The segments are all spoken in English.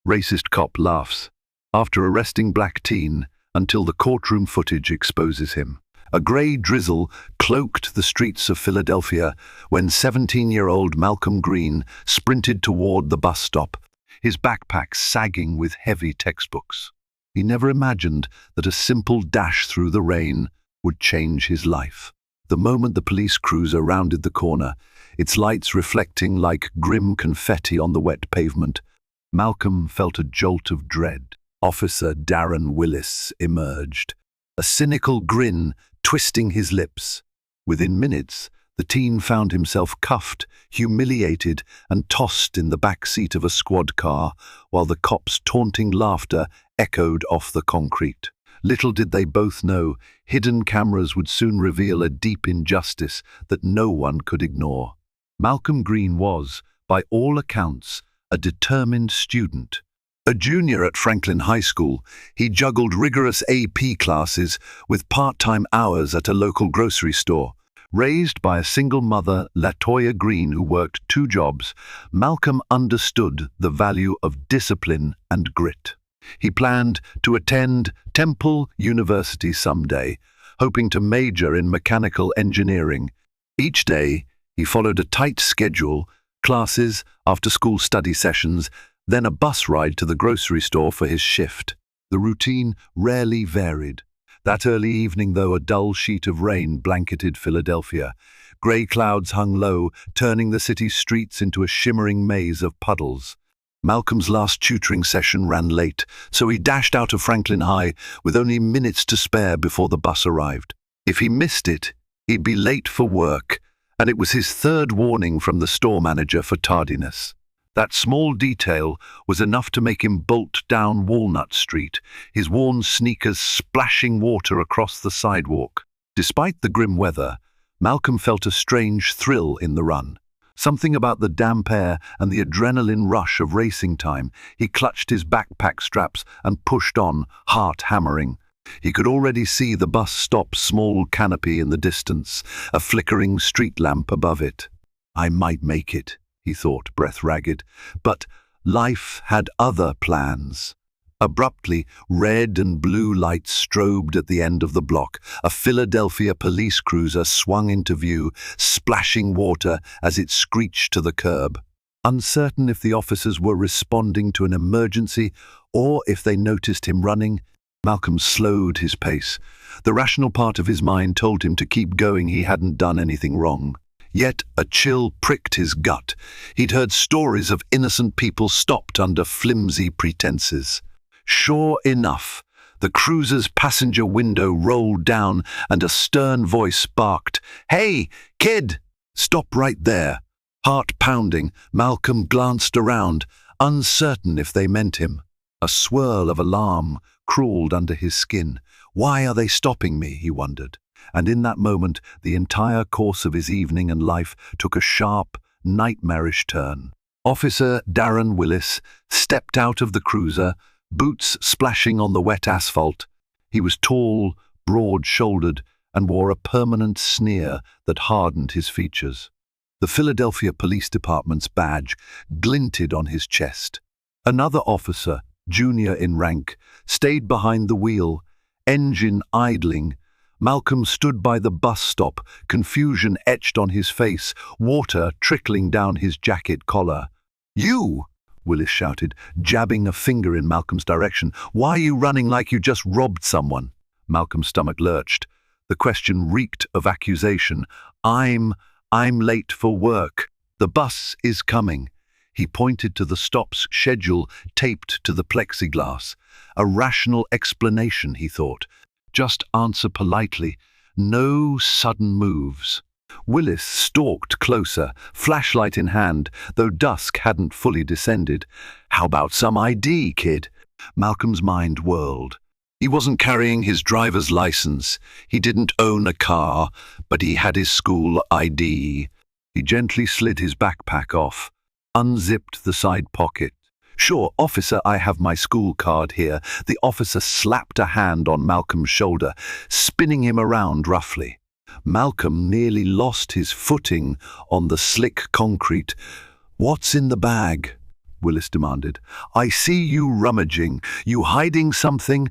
Racist cop laughs. After arresting black teen until the courtroom footage exposes him. A grey drizzle cloaked the streets of Philadelphia when 17-year-old Malcolm Green sprinted toward the bus stop, his backpack sagging with heavy textbooks. He never imagined that a simple dash through the rain would change his life. The moment the police cruiser rounded the corner, its lights reflecting like grim confetti on the wet pavement, Malcolm felt a jolt of dread. Officer Darren Willis emerged, a cynical grin twisting his lips. Within minutes, the teen found himself cuffed, humiliated, and tossed in the back seat of a squad car, while the cops' taunting laughter echoed off the concrete. Little did they both know, hidden cameras would soon reveal a deep injustice that no one could ignore. Malcolm Green was, by all accounts, a determined student. A junior at Franklin High School, he juggled rigorous AP classes with part-time hours at a local grocery store. Raised by a single mother, LaToya Green, who worked 2 jobs, Malcolm understood the value of discipline and grit. He planned to attend Temple University someday, hoping to major in mechanical engineering. Each day, he followed a tight schedule, classes, after-school study sessions, then a bus ride to the grocery store for his shift. The routine rarely varied. That early evening, though, a dull sheet of rain blanketed Philadelphia. Grey clouds hung low, turning the city's streets into a shimmering maze of puddles. Malcolm's last tutoring session ran late, so he dashed out of Franklin High with only minutes to spare before the bus arrived. If he missed it, he'd be late for work, and it was his 3rd warning from the store manager for tardiness. That small detail was enough to make him bolt down Walnut Street, his worn sneakers splashing water across the sidewalk. Despite the grim weather, Malcolm felt a strange thrill in the run. Something about the damp air and the adrenaline rush of racing time. He clutched his backpack straps and pushed on, heart hammering. He could already see the bus stop's small canopy in the distance, a flickering street lamp above it. I might make it, he thought, breath ragged. But life had other plans. Abruptly, red and blue lights strobed at the end of the block. A Philadelphia police cruiser swung into view, splashing water as it screeched to the curb. Uncertain if the officers were responding to an emergency or if they noticed him running, Malcolm slowed his pace. The rational part of his mind told him to keep going. He hadn't done anything wrong. Yet a chill pricked his gut. He'd heard stories of innocent people stopped under flimsy pretenses. Sure enough, the cruiser's passenger window rolled down and a stern voice barked, "Hey, kid! Stop right there." Heart pounding, Malcolm glanced around, uncertain if they meant him. A swirl of alarm crawled under his skin. Why are they stopping me, he wondered. And in that moment, the entire course of his evening and life took a sharp, nightmarish turn. Officer Darren Willis stepped out of the cruiser, boots splashing on the wet asphalt. He was tall, broad-shouldered, and wore a permanent sneer that hardened his features. The Philadelphia Police Department's badge glinted on his chest. Another officer, junior in rank, stayed behind the wheel, engine idling. Malcolm stood by the bus stop, confusion etched on his face, water trickling down his jacket collar. "You!" Willis shouted, jabbing a finger in Malcolm's direction. "Why are you running like you just robbed someone?" Malcolm's stomach lurched. The question reeked of accusation. I'm late for work. The bus is coming." He pointed to the stop's schedule taped to the plexiglass. A rational explanation, he thought. Just answer politely. No sudden moves. Willis stalked closer, flashlight in hand, though dusk hadn't fully descended. "How about some ID, kid?" Malcolm's mind whirled. He wasn't carrying his driver's license. He didn't own a car, but he had his school ID. He gently slid his backpack off, unzipped the side pocket. "Sure, officer, I have my school card here." The officer slapped a hand on Malcolm's shoulder, spinning him around roughly. Malcolm nearly lost his footing on the slick concrete. "What's in the bag?" Willis demanded. "I see you rummaging. You hiding something?"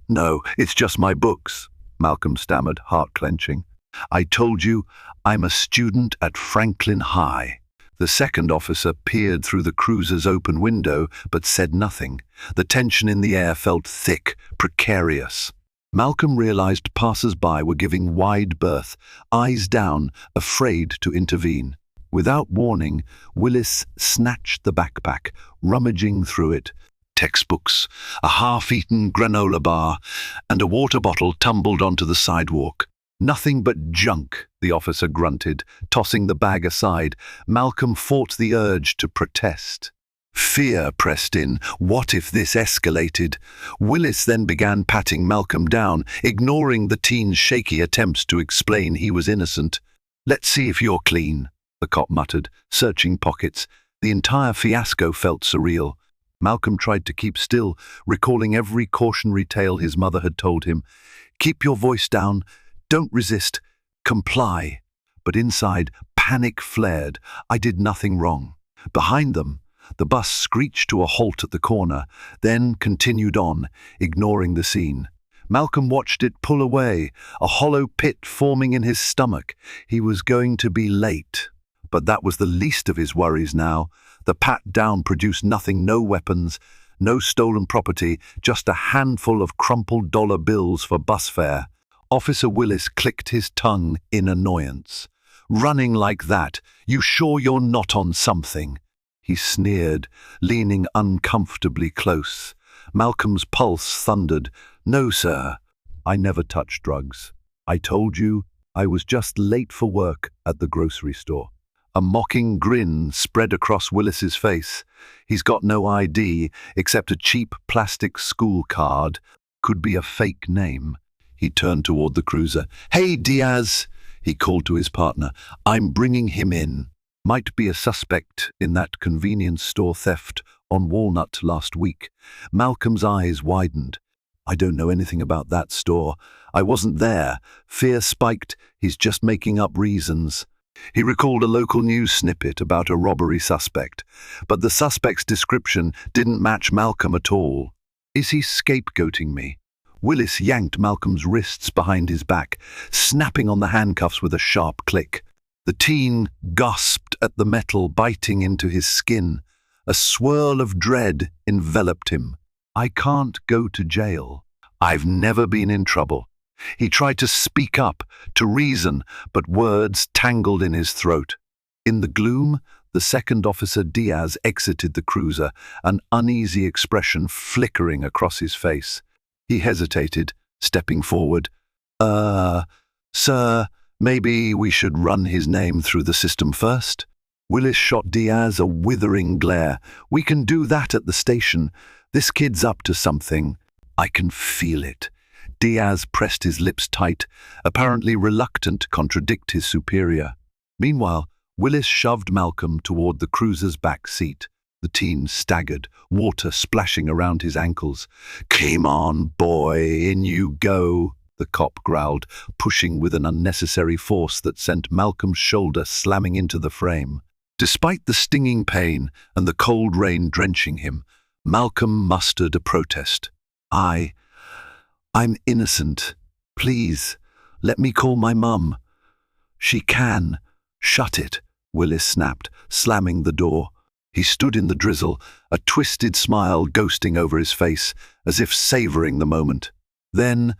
"No, it's just my books," Malcolm stammered, heart clenching. "I told you, I'm a student at Franklin High." The second officer peered through the cruiser's open window, but said nothing. The tension in the air felt thick, precarious. Malcolm realized passers-by were giving wide berth, eyes down, afraid to intervene. Without warning, Willis snatched the backpack, rummaging through it. Textbooks, a half-eaten granola bar, and a water bottle tumbled onto the sidewalk. "Nothing but junk," the officer grunted, tossing the bag aside. Malcolm fought the urge to protest. Fear pressed in. What if this escalated? Willis then began patting Malcolm down, ignoring the teen's shaky attempts to explain he was innocent. "Let's see if you're clean," the cop muttered, searching pockets. The entire fiasco felt surreal. Malcolm tried to keep still, recalling every cautionary tale his mother had told him. "Keep your voice down. Don't resist. Comply." But inside, panic flared. "I did nothing wrong." Behind them, the bus screeched to a halt at the corner, then continued on, ignoring the scene. Malcolm watched it pull away, a hollow pit forming in his stomach. He was going to be late. But that was the least of his worries now. The pat-down produced nothing, no weapons, no stolen property, just a handful of crumpled dollar bills for bus fare. Officer Willis clicked his tongue in annoyance. "Running like that, you sure you're not on something?" He sneered, leaning uncomfortably close. Malcolm's pulse thundered. "No, sir. I never touch drugs. I told you I was just late for work at the grocery store." A mocking grin spread across Willis's face. "He's got no ID except a cheap plastic school card. Could be a fake name." He turned toward the cruiser. "Hey, Diaz," he called to his partner. "I'm bringing him in. Might be a suspect in that convenience store theft on Walnut last week." Malcolm's eyes widened. "I don't know anything about that store. I wasn't there." Fear spiked. "He's just making up reasons." He recalled a local news snippet about a robbery suspect, but the suspect's description didn't match Malcolm at all. "Is he scapegoating me?" Willis yanked Malcolm's wrists behind his back, snapping on the handcuffs with a sharp click. The teen gasped at the metal biting into his skin. A swirl of dread enveloped him. "I can't go to jail. I've never been in trouble." He tried to speak up, to reason, but words tangled in his throat. In the gloom, the second officer Diaz exited the cruiser, an uneasy expression flickering across his face. He hesitated, stepping forward. Sir, maybe we should run his name through the system first?" Willis shot Diaz a withering glare. "We can do that at the station. This kid's up to something. I can feel it." Diaz pressed his lips tight, apparently reluctant to contradict his superior. Meanwhile, Willis shoved Malcolm toward the cruiser's back seat. The teen staggered, water splashing around his ankles. "Come on, boy, in you go," the cop growled, pushing with an unnecessary force that sent Malcolm's shoulder slamming into the frame. Despite the stinging pain and the cold rain drenching him, Malcolm mustered a protest. I'm innocent. Please, let me call my mum." "She can." "Shut it," Willis snapped, slamming the door. He stood in the drizzle, a twisted smile ghosting over his face, as if savoring the moment. Then,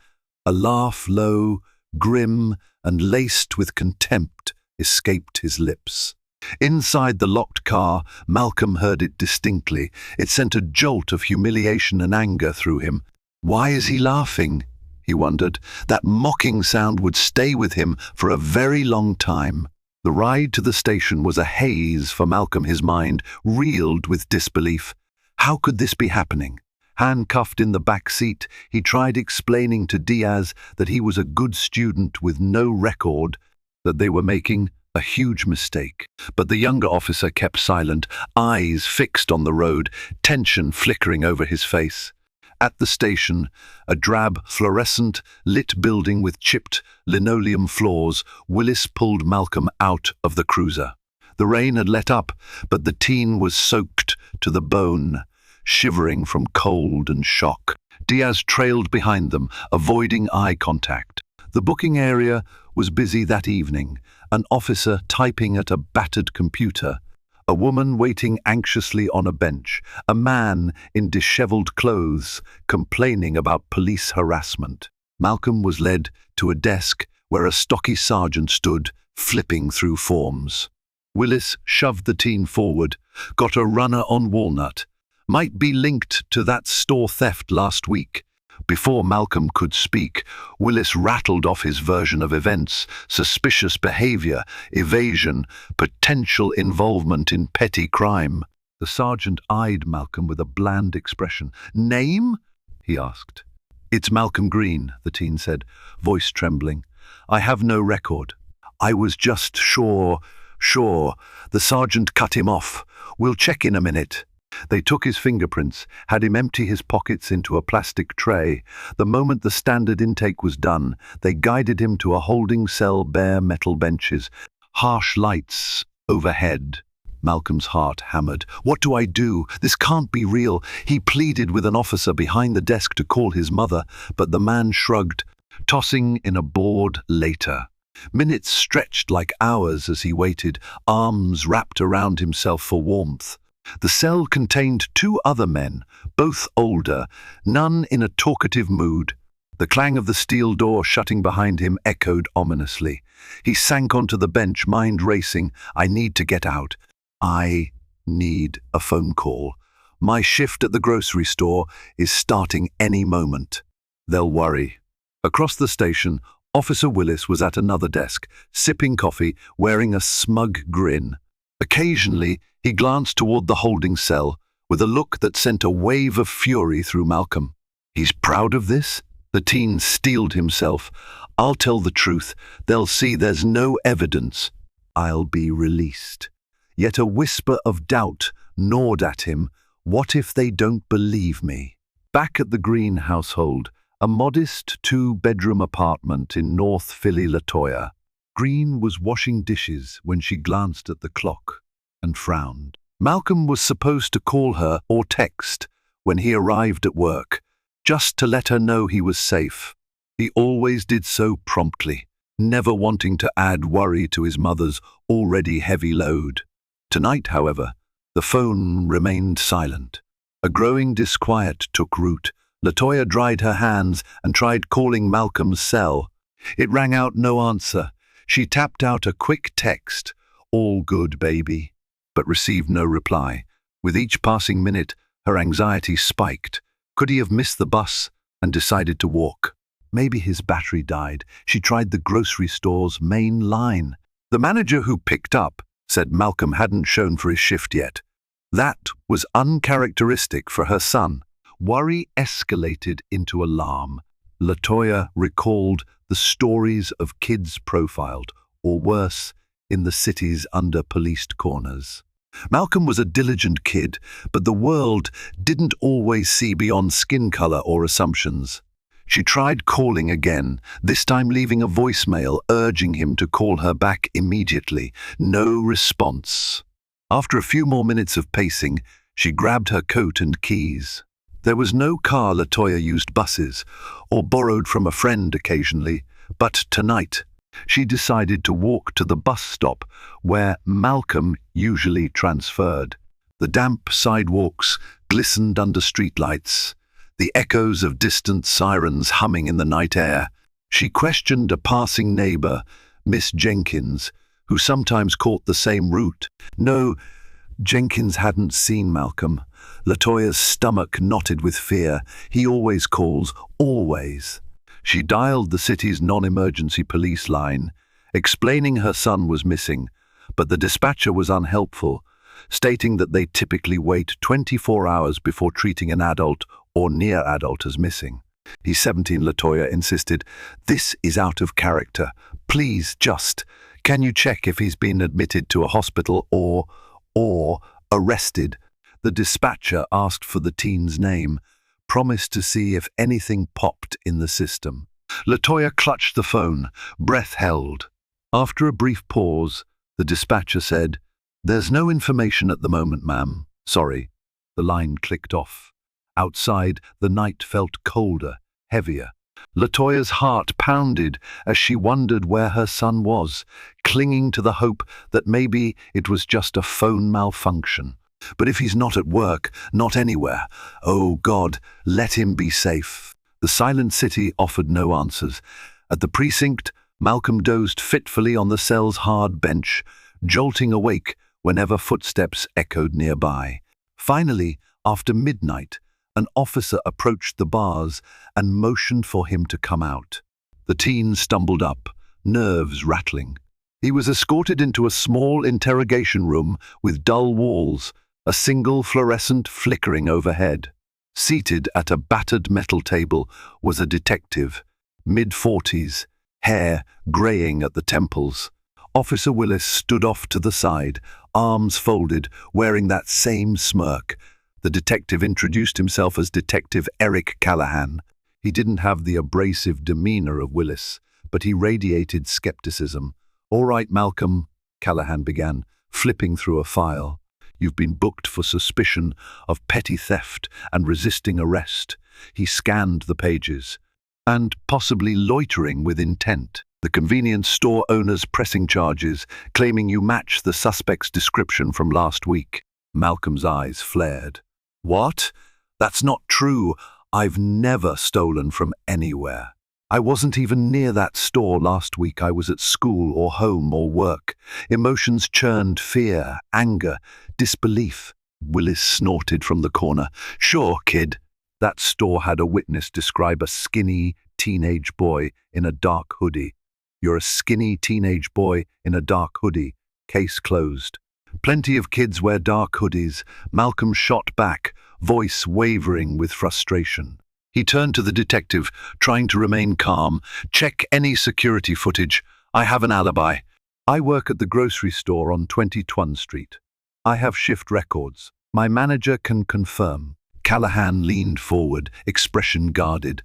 a laugh low, grim, and laced with contempt escaped his lips. Inside the locked car, Malcolm heard it distinctly. It sent a jolt of humiliation and anger through him. Why is he laughing? He wondered. That mocking sound would stay with him for a very long time. The ride to the station was a haze for Malcolm. His mind reeled with disbelief. How could this be happening? Handcuffed in the back seat, he tried explaining to Diaz that he was a good student with no record, that they were making a huge mistake. But the younger officer kept silent, eyes fixed on the road, tension flickering over his face. At the station, a drab, fluorescent, lit building with chipped linoleum floors, Willis pulled Malcolm out of the cruiser. The rain had let up, but the teen was soaked to the bone, shivering from cold and shock. Diaz trailed behind them, avoiding eye contact. The booking area was busy that evening, an officer typing at a battered computer, a woman waiting anxiously on a bench, a man in disheveled clothes complaining about police harassment. Malcolm was led to a desk where a stocky sergeant stood, flipping through forms. Willis shoved the teen forward, got a runner on Walnut. Might be linked to that store theft last week. Before Malcolm could speak, Willis rattled off his version of events: suspicious behavior, evasion, potential involvement in petty crime. The sergeant eyed Malcolm with a bland expression. "Name?" he asked. "It's Malcolm Green," the teen said, voice trembling. "I have no record. I was just sure. The sergeant cut him off. We'll check in a minute." They took his fingerprints, had him empty his pockets into a plastic tray. The moment the standard intake was done, they guided him to a holding cell, bare metal benches, harsh lights overhead. Malcolm's heart hammered. "What do I do? This can't be real." He pleaded with an officer behind the desk to call his mother, but the man shrugged, tossing in a bored later. Minutes stretched like hours as he waited, arms wrapped around himself for warmth. The cell contained 2 other men, both older, none in a talkative mood. The clang of the steel door shutting behind him echoed ominously. He sank onto the bench, mind racing. "I need to get out. I need a phone call. My shift at the grocery store is starting any moment. They'll worry." Across the station, Officer Willis was at another desk, sipping coffee, wearing a smug grin. Occasionally, he glanced toward the holding cell, with a look that sent a wave of fury through Malcolm. "He's proud of this?" The teen steeled himself. "I'll tell the truth. They'll see there's no evidence. I'll be released." Yet a whisper of doubt gnawed at him. What if they don't believe me? Back at the Green household, a modest 2-bedroom apartment in North Philly, Latoya. Green was washing dishes when she glanced at the clock and frowned. Malcolm was supposed to call her or text when he arrived at work, just to let her know he was safe. He always did so promptly, never wanting to add worry to his mother's already heavy load. Tonight, however, the phone remained silent. A growing disquiet took root. Latoya dried her hands and tried calling Malcolm's cell. It rang out no answer. She tapped out a quick text, "All good, baby," but received no reply. With each passing minute, her anxiety spiked. Could he have missed the bus and decided to walk? Maybe his battery died. She tried the grocery store's main line. The manager who picked up said Malcolm hadn't shown for his shift yet. That was uncharacteristic for her son. Worry escalated into alarm. Latoya recalled the stories of kids profiled, or worse, in the city's under-policed corners. Malcolm was a diligent kid, but the world didn't always see beyond skin color or assumptions. She tried calling again, this time leaving a voicemail urging him to call her back immediately. No response. After a few more minutes of pacing, she grabbed her coat and keys. There was no car. Latoya used buses, or borrowed from a friend occasionally, but tonight she decided to walk to the bus stop where Malcolm usually transferred. The damp sidewalks glistened under streetlights, the echoes of distant sirens humming in the night air. She questioned a passing neighbor, Miss Jenkins, who sometimes caught the same route. No, Jenkins hadn't seen Malcolm. Latoya's stomach knotted with fear. He always calls, always. She dialed the city's non-emergency police line, explaining her son was missing, but the dispatcher was unhelpful, stating that they typically wait 24 hours before treating an adult or near adult as missing. He's 17, Latoya insisted. "This is out of character. Please can you check if he's been admitted to a hospital or arrested?" The dispatcher asked for the teen's name, promised to see if anything popped in the system. Latoya clutched the phone, breath held. After a brief pause, the dispatcher said, "There's no information at the moment, ma'am. Sorry." The line clicked off. Outside, the night felt colder, heavier. Latoya's heart pounded as she wondered where her son was, clinging to the hope that maybe it was just a phone malfunction. But if he's not at work, not anywhere, oh God, let him be safe. The silent city offered no answers. At the precinct, Malcolm dozed fitfully on the cell's hard bench, jolting awake whenever footsteps echoed nearby. Finally, after midnight, an officer approached the bars and motioned for him to come out. The teen stumbled up, nerves rattling. He was escorted into a small interrogation room with dull walls, a single fluorescent flickering overhead. Seated at a battered metal table was a detective, mid-40s, hair graying at the temples. Officer Willis stood off to the side, arms folded, wearing that same smirk. The detective introduced himself as Detective Eric Callahan. He didn't have the abrasive demeanor of Willis, but he radiated skepticism. "All right, Malcolm," Callahan began, flipping through a file. "You've been booked for suspicion of petty theft and resisting arrest." He scanned the pages. "And possibly loitering with intent. The convenience store owner's pressing charges, claiming you match the suspect's description from last week." Malcolm's eyes flared. "What? That's not true. I've never stolen from anywhere. I wasn't even near that store last week. I was at school or home or work." Emotions churned: fear, anger, disbelief. Willis snorted from the corner. "Sure, kid." That store had a witness describe a skinny teenage boy in a dark hoodie. "You're a skinny teenage boy in a dark hoodie. Case closed." "Plenty of kids wear dark hoodies," Malcolm shot back, voice wavering with frustration. He turned to the detective, trying to remain calm. "Check any security footage. I have an alibi. I work at the grocery store on 22nd Street. I have shift records. My manager can confirm." Callahan leaned forward, expression guarded.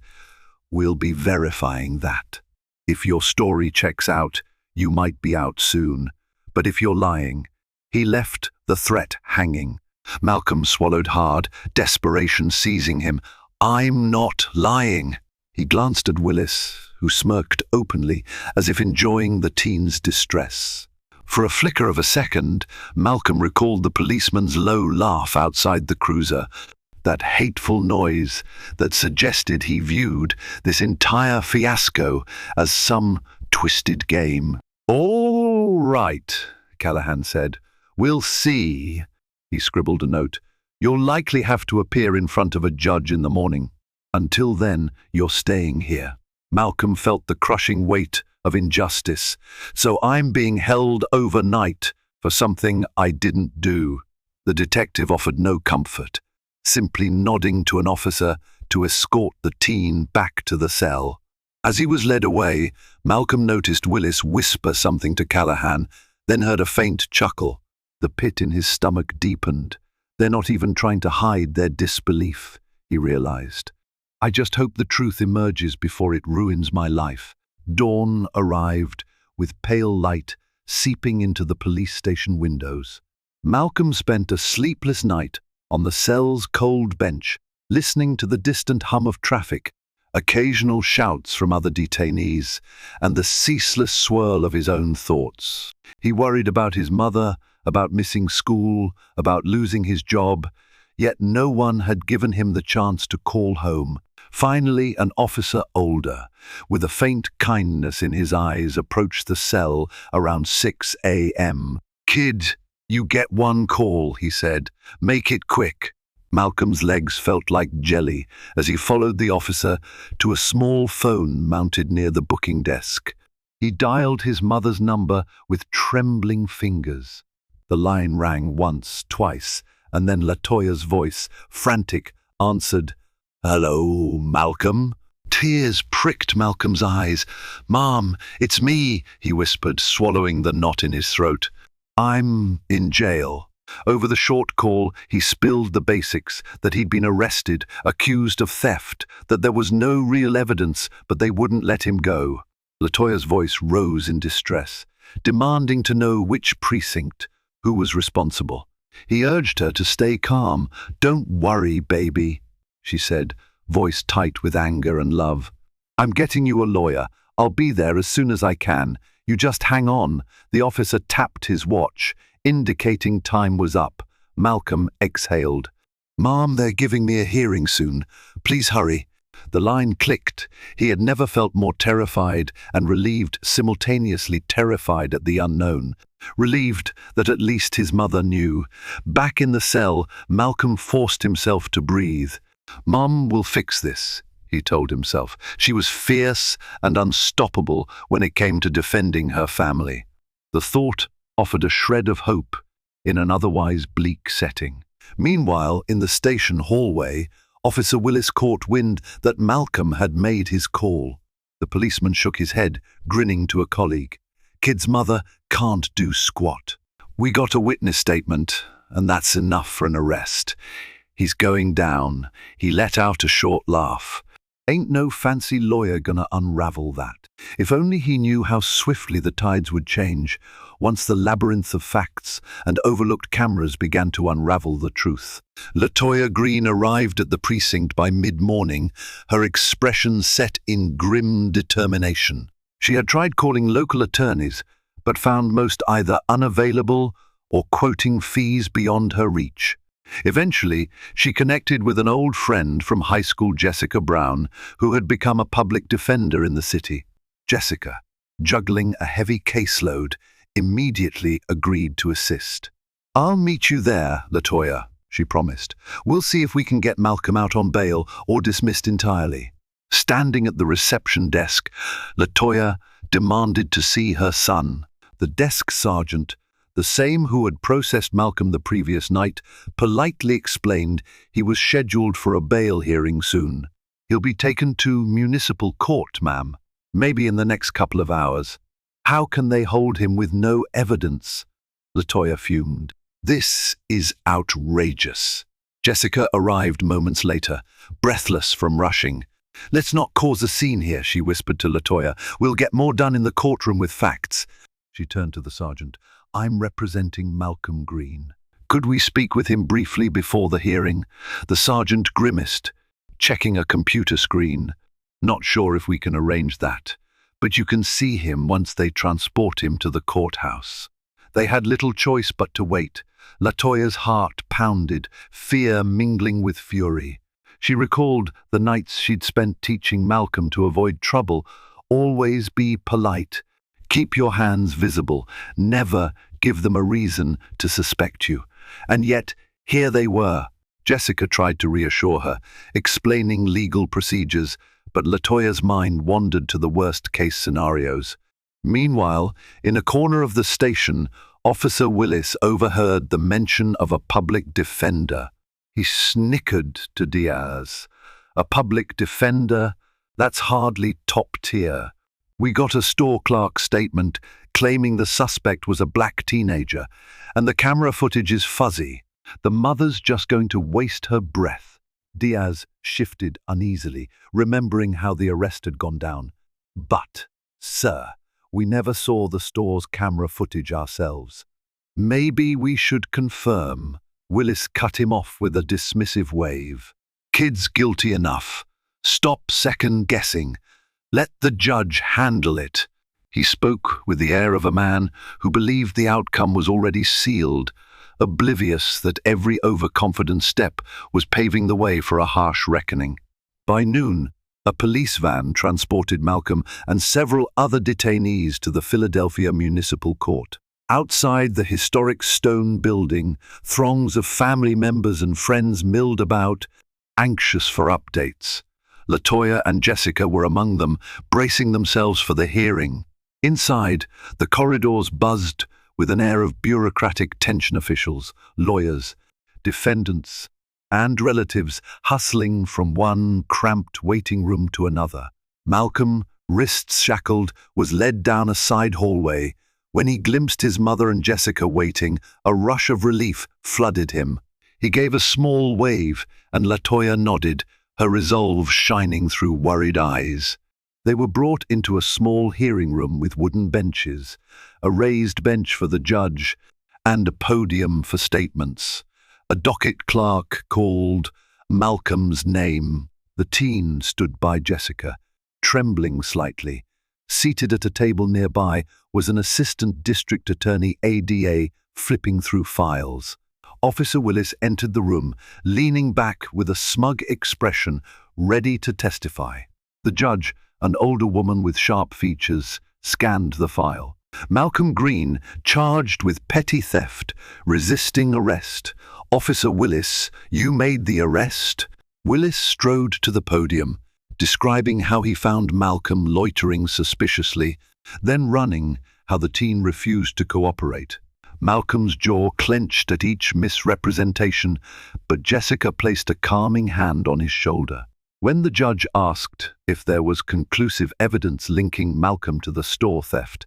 "We'll be verifying that. If your story checks out, you might be out soon. But if you're lying..." He left the threat hanging. Malcolm swallowed hard, desperation seizing him. "I'm not lying." He glanced at Willis, who smirked openly, as if enjoying the teen's distress. For a flicker of a second, Malcolm recalled the policeman's low laugh outside the cruiser, that hateful noise that suggested he viewed this entire fiasco as some twisted game. "All right," Callahan said. "We'll see." He scribbled a note. "You'll likely have to appear in front of a judge in the morning. Until then, you're staying here." Malcolm felt the crushing weight of injustice. "So I'm being held overnight for something I didn't do." The detective offered no comfort, simply nodding to an officer to escort the teen back to the cell. As he was led away, Malcolm noticed Willis whisper something to Callahan, then heard a faint chuckle. The pit in his stomach deepened. "They're not even trying to hide their disbelief," he realized. "I just hope the truth emerges before it ruins my life." Dawn arrived, with pale light seeping into the police station windows. Malcolm spent a sleepless night on the cell's cold bench, listening to the distant hum of traffic, occasional shouts from other detainees, and the ceaseless swirl of his own thoughts. He worried about his mother, about missing school, about losing his job, yet no one had given him the chance to call home. Finally, an officer older, with a faint kindness in his eyes, approached the cell around 6 a.m. "Kid, you get one call," he said. "Make it quick." Malcolm's legs felt like jelly as he followed the officer to a small phone mounted near the booking desk. He dialed his mother's number with trembling fingers. The line rang once, twice, and then Latoya's voice, frantic, answered. "Hello, Malcolm?" Tears pricked Malcolm's eyes. "Mom, it's me," he whispered, swallowing the knot in his throat. "I'm in jail." Over the short call, he spilled the basics, that he'd been arrested, accused of theft, that there was no real evidence, but they wouldn't let him go. Latoya's voice rose in distress, demanding to know which precinct. Who was responsible? He urged her to stay calm. "Don't worry, baby," she said, voice tight with anger and love. "I'm getting you a lawyer. I'll be there as soon as I can. You just hang on." The officer tapped his watch, indicating time was up. Malcolm exhaled. "Mom, they're giving me a hearing soon. Please hurry." The line clicked. He had never felt more terrified and relieved, simultaneously terrified at the unknown. Relieved that at least his mother knew. Back in the cell, Malcolm forced himself to breathe. "Mom will fix this," he told himself. She was fierce and unstoppable when it came to defending her family. The thought offered a shred of hope in an otherwise bleak setting. Meanwhile, in the station hallway, Officer Willis caught wind that Malcolm had made his call. The policeman shook his head, grinning to a colleague. "Kid's mother can't do squat. We got a witness statement, and that's enough for an arrest. He's going down." He let out a short laugh. "Ain't no fancy lawyer gonna unravel that." If only he knew how swiftly the tides would change once the labyrinth of facts and overlooked cameras began to unravel the truth. LaToya Green arrived at the precinct by mid-morning, her expression set in grim determination. She had tried calling local attorneys, but found most either unavailable or quoting fees beyond her reach. Eventually, she connected with an old friend from high school, Jessica Brown, who had become a public defender in the city. Jessica, juggling a heavy caseload, immediately agreed to assist. "I'll meet you there, LaToya," she promised. "We'll see if we can get Malcolm out on bail or dismissed entirely." Standing at the reception desk, LaToya demanded to see her son. The desk sergeant, the same who had processed Malcolm the previous night, politely explained he was scheduled for a bail hearing soon. "He'll be taken to municipal court, ma'am. Maybe in the next couple of hours." "How can they hold him with no evidence?" LaToya fumed. "This is outrageous." Jessica arrived moments later, breathless from rushing. "Let's not cause a scene here," she whispered to LaToya. "We'll get more done in the courtroom with facts." She turned to the sergeant. "I'm representing Malcolm Green. Could we speak with him briefly before the hearing?" The sergeant grimaced, checking a computer screen. "Not sure if we can arrange that, but you can see him once they transport him to the courthouse." They had little choice but to wait. LaToya's heart pounded, fear mingling with fury. She recalled the nights she'd spent teaching Malcolm to avoid trouble. Always be polite. Keep your hands visible. Never give them a reason to suspect you. And yet, here they were. Jessica tried to reassure her, explaining legal procedures, but LaToya's mind wandered to the worst-case scenarios. Meanwhile, in a corner of the station, Officer Willis overheard the mention of a public defender. He snickered to Diaz. "A public defender? That's hardly top tier. We got a store clerk statement claiming the suspect was a black teenager, and the camera footage is fuzzy. The mother's just going to waste her breath." Diaz shifted uneasily, remembering how the arrest had gone down. "But, sir, we never saw the store's camera footage ourselves." "Maybe we should confirm." Willis cut him off with a dismissive wave. "Kid's guilty enough. Stop second-guessing. Let the judge handle it." He spoke with the air of a man who believed the outcome was already sealed, oblivious that every overconfident step was paving the way for a harsh reckoning. By noon, a police van transported Malcolm and several other detainees to the Philadelphia Municipal Court. Outside the historic stone building, throngs of family members and friends milled about, anxious for updates. LaToya and Jessica were among them, bracing themselves for the hearing. Inside, the corridors buzzed with an air of bureaucratic tension. Officials, lawyers, defendants, and relatives hustling from one cramped waiting room to another. Malcolm, wrists shackled, was led down a side hallway. When he glimpsed his mother and Jessica waiting, a rush of relief flooded him. He gave a small wave, and LaToya nodded, her resolve shining through worried eyes. They were brought into a small hearing room with wooden benches, a raised bench for the judge, and a podium for statements. A docket clerk called Malcolm's name. The teen stood by Jessica, trembling slightly. Seated at a table nearby was an assistant district attorney ADA flipping through files. Officer Willis entered the room, leaning back with a smug expression, ready to testify. The judge, an older woman with sharp features, scanned the file. Malcolm Green, charged with petty theft, resisting arrest. Officer Willis, you made the arrest? Willis strode to the podium, describing how he found Malcolm loitering suspiciously, then running, how the teen refused to cooperate. Malcolm's jaw clenched at each misrepresentation, but Jessica placed a calming hand on his shoulder. When the judge asked if there was conclusive evidence linking Malcolm to the store theft,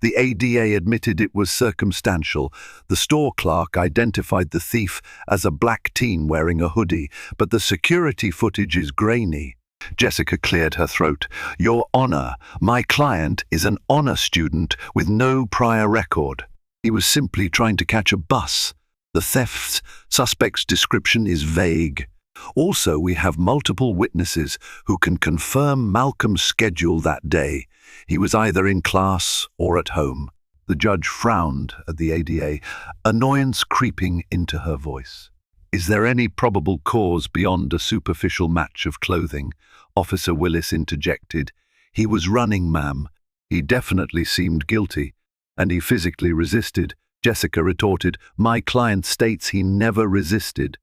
the ADA admitted it was circumstantial. The store clerk identified the thief as a black teen wearing a hoodie, but the security footage is grainy. Jessica cleared her throat. Your Honor, my client is an honor student with no prior record. He was simply trying to catch a bus. The theft suspect's description is vague. Also, we have multiple witnesses who can confirm Malcolm's schedule that day. He was either in class or at home. The judge frowned at the ADA, annoyance creeping into her voice. Is there any probable cause beyond a superficial match of clothing? Officer Willis interjected. He was running, ma'am. He definitely seemed guilty, and he physically resisted. Jessica retorted, my client states he never resisted.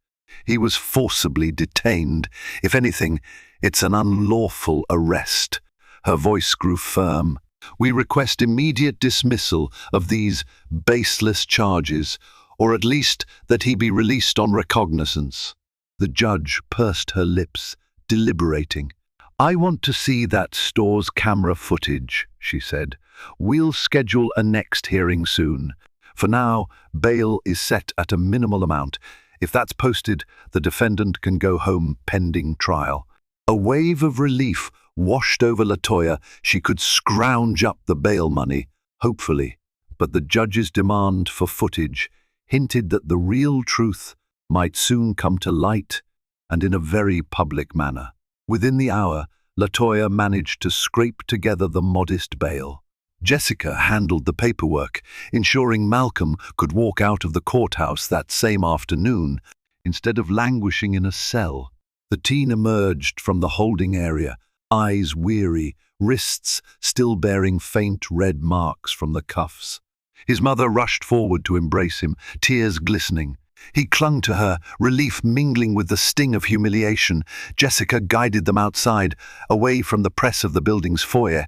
He was forcibly detained. If anything, it's an unlawful arrest. Her voice grew firm. We request immediate dismissal of these baseless charges, or at least that he be released on recognizance. The judge pursed her lips, deliberating. I want to see that store's camera footage, she said. We'll schedule a next hearing soon. For now, bail is set at a minimal amount. If that's posted, the defendant can go home pending trial. A wave of relief washed over LaToya. She could scrounge up the bail money, hopefully. But the judge's demand for footage hinted that the real truth might soon come to light, and in a very public manner. Within the hour, LaToya managed to scrape together the modest bail. Jessica handled the paperwork, ensuring Malcolm could walk out of the courthouse that same afternoon, instead of languishing in a cell. The teen emerged from the holding area, eyes weary, wrists still bearing faint red marks from the cuffs. His mother rushed forward to embrace him, tears glistening. He clung to her, relief mingling with the sting of humiliation. Jessica guided them outside, away from the press of the building's foyer.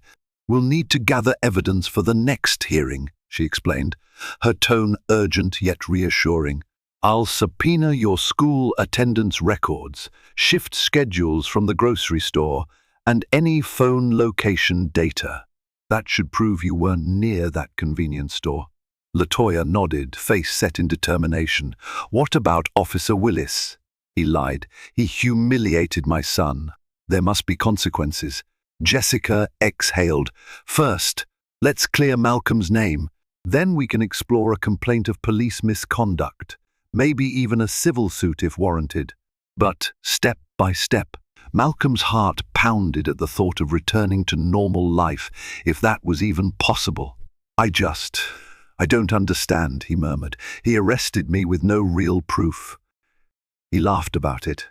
We'll need to gather evidence for the next hearing, she explained, her tone urgent yet reassuring. I'll subpoena your school attendance records, shift schedules from the grocery store, and any phone location data. That should prove you weren't near that convenience store. LaToya nodded, face set in determination. What about Officer Willis? He lied. He humiliated my son. There must be consequences. Jessica exhaled. First, let's clear Malcolm's name. Then we can explore a complaint of police misconduct. Maybe even a civil suit if warranted. But, step by step, Malcolm's heart pounded at the thought of returning to normal life, if that was even possible. I don't understand, he murmured. He arrested me with no real proof. He laughed about it.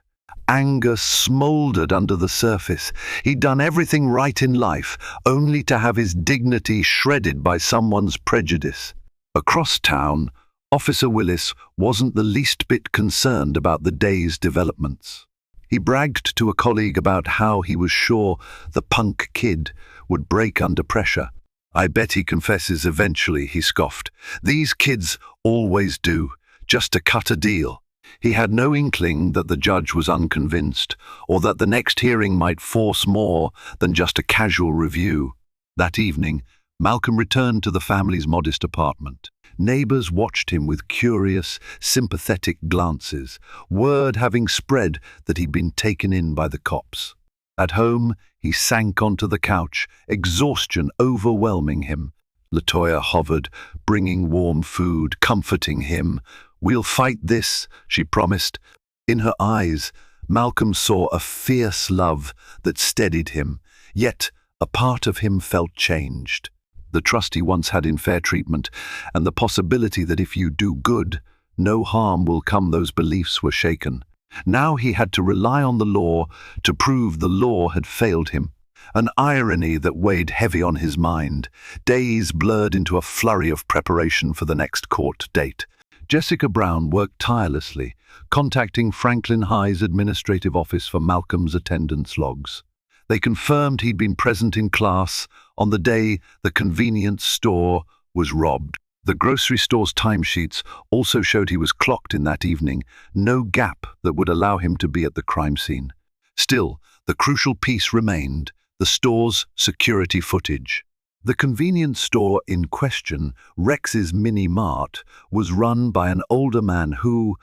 Anger smoldered under the surface. He'd done everything right in life, only to have his dignity shredded by someone's prejudice. Across town, Officer Willis wasn't the least bit concerned about the day's developments. He bragged to a colleague about how he was sure the punk kid would break under pressure. I bet he confesses eventually, he scoffed. These kids always do, just to cut a deal. He had no inkling that the judge was unconvinced, or that the next hearing might force more than just a casual review. That evening, Malcolm returned to the family's modest apartment. Neighbors watched him with curious, sympathetic glances, word having spread that he'd been taken in by the cops. At home, he sank onto the couch, exhaustion overwhelming him. Latoya hovered, bringing warm food, comforting him. "We'll fight this," she promised. In her eyes, Malcolm saw a fierce love that steadied him, yet a part of him felt changed. The trust he once had in fair treatment, and the possibility that if you do good, no harm will come, those beliefs were shaken. Now he had to rely on the law to prove the law had failed him. An irony that weighed heavy on his mind. Days blurred into a flurry of preparation for the next court date. Jessica Brown worked tirelessly, contacting Franklin High's administrative office for Malcolm's attendance logs. They confirmed he'd been present in class on the day the convenience store was robbed. The grocery store's timesheets also showed he was clocked in that evening, no gap that would allow him to be at the crime scene. Still, the crucial piece remained, the store's security footage. The convenience store in question, Rex's Mini Mart, was run by an older man who,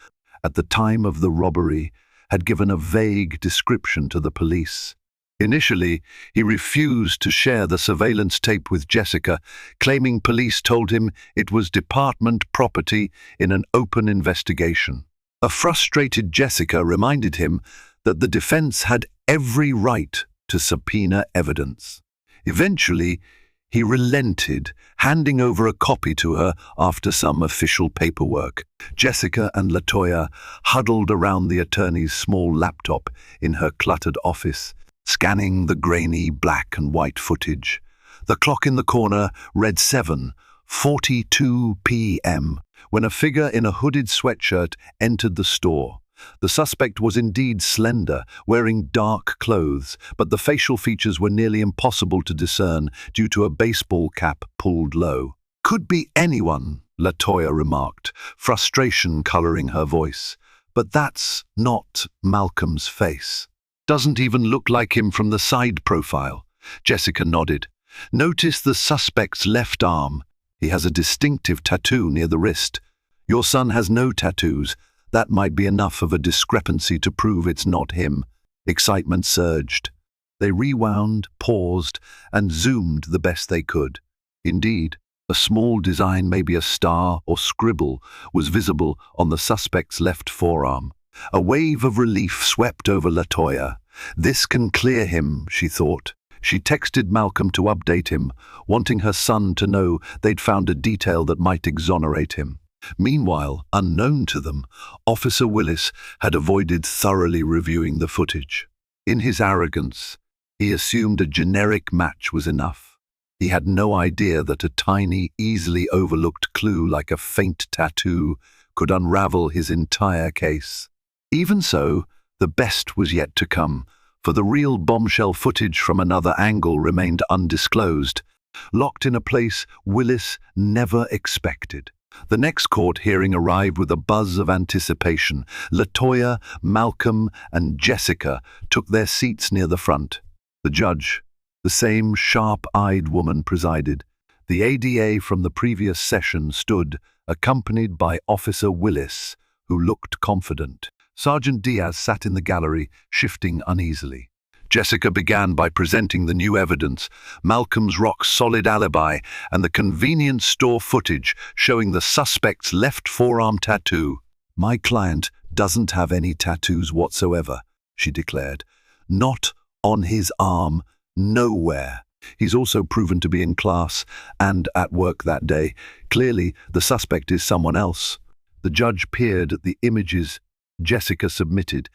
at the time of the robbery, had given a vague description to the police. Initially, he refused to share the surveillance tape with Jessica, claiming police told him it was department property in an open investigation. A frustrated Jessica reminded him that the defense had every right to subpoena evidence. Eventually, he relented, handing over a copy to her after some official paperwork. Jessica and Latoya huddled around the attorney's small laptop in her cluttered office, scanning the grainy black and white footage. The clock in the corner read 7:42 p.m. when a figure in a hooded sweatshirt entered the store. The suspect was indeed slender, wearing dark clothes, but the facial features were nearly impossible to discern due to a baseball cap pulled low. "Could be anyone," Latoya remarked, frustration coloring her voice. "But that's not Malcolm's face. Doesn't even look like him from the side profile." Jessica nodded. "Notice the suspect's left arm. He has a distinctive tattoo near the wrist. Your son has no tattoos. That might be enough of a discrepancy to prove it's not him." Excitement surged. They rewound, paused, and zoomed the best they could. Indeed, a small design, maybe a star or scribble, was visible on the suspect's left forearm. A wave of relief swept over Latoya. "This can clear him," she thought. She texted Malcolm to update him, wanting her son to know they'd found a detail that might exonerate him. Meanwhile, unknown to them, Officer Willis had avoided thoroughly reviewing the footage. In his arrogance, he assumed a generic match was enough. He had no idea that a tiny, easily overlooked clue like a faint tattoo could unravel his entire case. Even so, the best was yet to come, for the real bombshell footage from another angle remained undisclosed, locked in a place Willis never expected. The next court hearing arrived with a buzz of anticipation. Latoya, Malcolm, and Jessica took their seats near the front. The judge, the same sharp-eyed woman, presided. The ADA from the previous session stood, accompanied by Officer Willis, who looked confident. Sergeant Diaz sat in the gallery, shifting uneasily. Jessica began by presenting the new evidence, Malcolm's rock-solid alibi and the convenience store footage showing the suspect's left forearm tattoo. "My client doesn't have any tattoos whatsoever," she declared. "Not on his arm, nowhere. He's also proven to be in class and at work that day. Clearly, the suspect is someone else." The judge peered at the images Jessica submitted.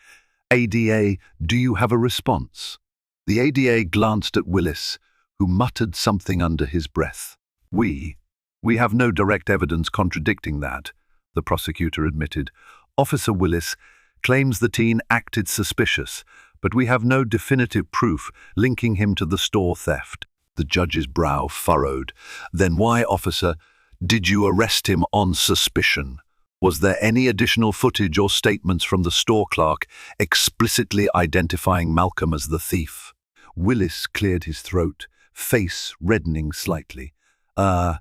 "ADA, do you have a response?" The ADA glanced at Willis, who muttered something under his breath. We have no direct evidence contradicting that," the prosecutor admitted. "Officer Willis claims the teen acted suspicious, but we have no definitive proof linking him to the store theft." The judge's brow furrowed. "Then why, officer, did you arrest him on suspicion? Was there any additional footage or statements from the store clerk explicitly identifying Malcolm as the thief?" Willis cleared his throat, face reddening slightly. The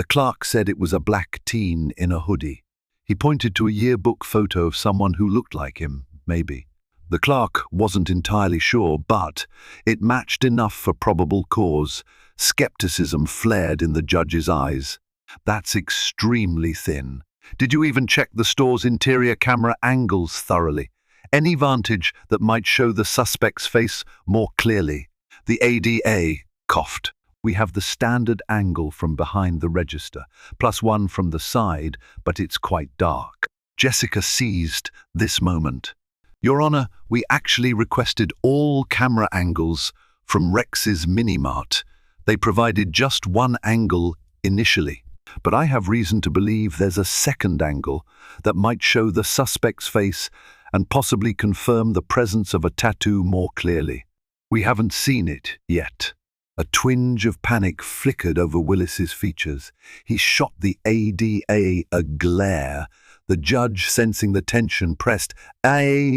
clerk said it was a black teen in a hoodie. He pointed to a yearbook photo of someone who looked like him, maybe. The clerk wasn't entirely sure, but it matched enough for probable cause. Skepticism flared in the judge's eyes. That's extremely thin. Did you even check the store's interior camera angles thoroughly? Any vantage that might show the suspect's face more clearly? The ADA coughed. We have the standard angle from behind the register, plus one from the side, but it's quite dark. Jessica seized this moment. Your Honor, we actually requested all camera angles from Rex's Minimart. They provided just one angle initially, but I have reason to believe there's a second angle that might show the suspect's face and possibly confirm the presence of a tattoo more clearly. We haven't seen it yet. A twinge of panic flickered over Willis's features. He shot the ADA a glare. The judge, sensing the tension, pressed, ADA,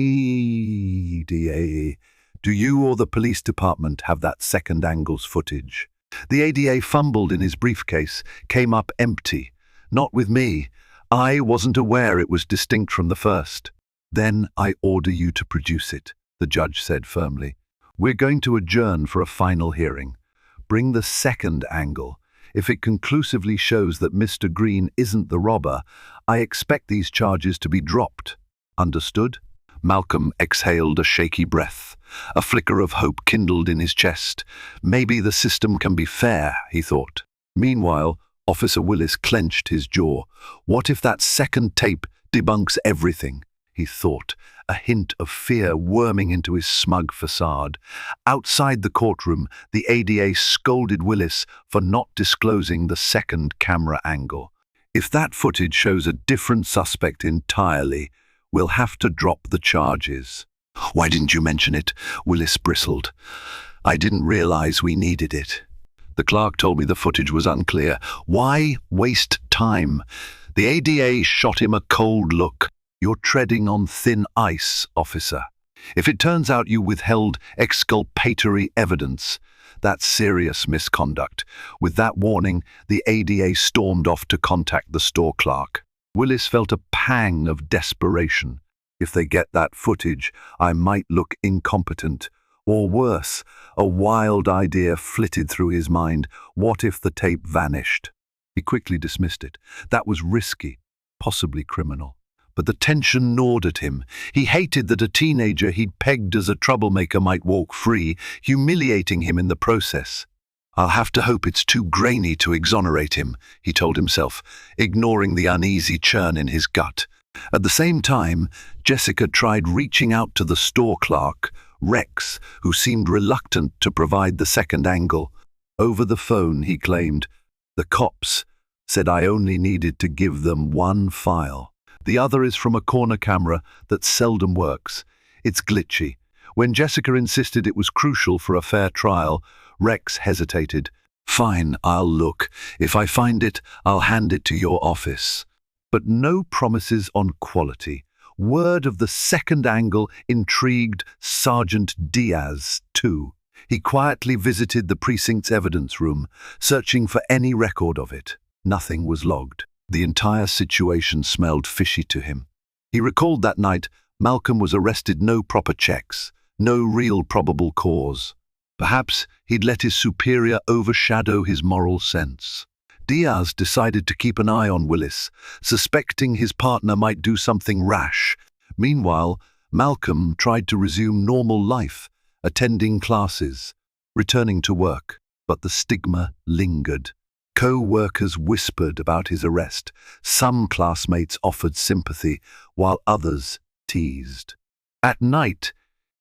do you or the police department have that second angle's footage? The ADA fumbled in his briefcase, came up empty. Not with me. I wasn't aware it was distinct from the first. Then I order you to produce it, the judge said firmly. We're going to adjourn for a final hearing. Bring the second angle. If it conclusively shows that Mr. Green isn't the robber, I expect these charges to be dropped. Understood? Malcolm exhaled a shaky breath. A flicker of hope kindled in his chest. Maybe the system can be fair, he thought. Meanwhile, Officer Willis clenched his jaw. What if that second tape debunks everything? He thought, a hint of fear worming into his smug facade. Outside the courtroom, the ADA scolded Willis for not disclosing the second camera angle. If that footage shows a different suspect entirely, we'll have to drop the charges. Why didn't you mention it? Willis bristled. I didn't realize we needed it. The clerk told me the footage was unclear. Why waste time? The ADA shot him a cold look. You're treading on thin ice, officer. If it turns out you withheld exculpatory evidence, that's serious misconduct. With that warning, the ADA stormed off to contact the store clerk. Willis felt a pang of desperation. If they get that footage, I might look incompetent. Or worse, a wild idea flitted through his mind. What if the tape vanished? He quickly dismissed it. That was risky, possibly criminal. But the tension gnawed at him. He hated that a teenager he'd pegged as a troublemaker might walk free, humiliating him in the process. I'll have to hope it's too grainy to exonerate him, he told himself, ignoring the uneasy churn in his gut. At the same time, Jessica tried reaching out to the store clerk, Rex, who seemed reluctant to provide the second angle. Over the phone, he claimed, the cops said I only needed to give them one file. The other is from a corner camera that seldom works. It's glitchy. When Jessica insisted it was crucial for a fair trial, Rex hesitated. Fine, I'll look. If I find it, I'll hand it to your office. But no promises on quality. Word of the second angle intrigued Sergeant Diaz, too. He quietly visited the precinct's evidence room, searching for any record of it. Nothing was logged. The entire situation smelled fishy to him. He recalled that night Malcolm was arrested, no proper checks, no real probable cause. Perhaps he'd let his superior overshadow his moral sense. Diaz decided to keep an eye on Willis, suspecting his partner might do something rash. Meanwhile, Malcolm tried to resume normal life, attending classes, returning to work, but the stigma lingered. Co-workers whispered about his arrest. Some classmates offered sympathy, while others teased. At night,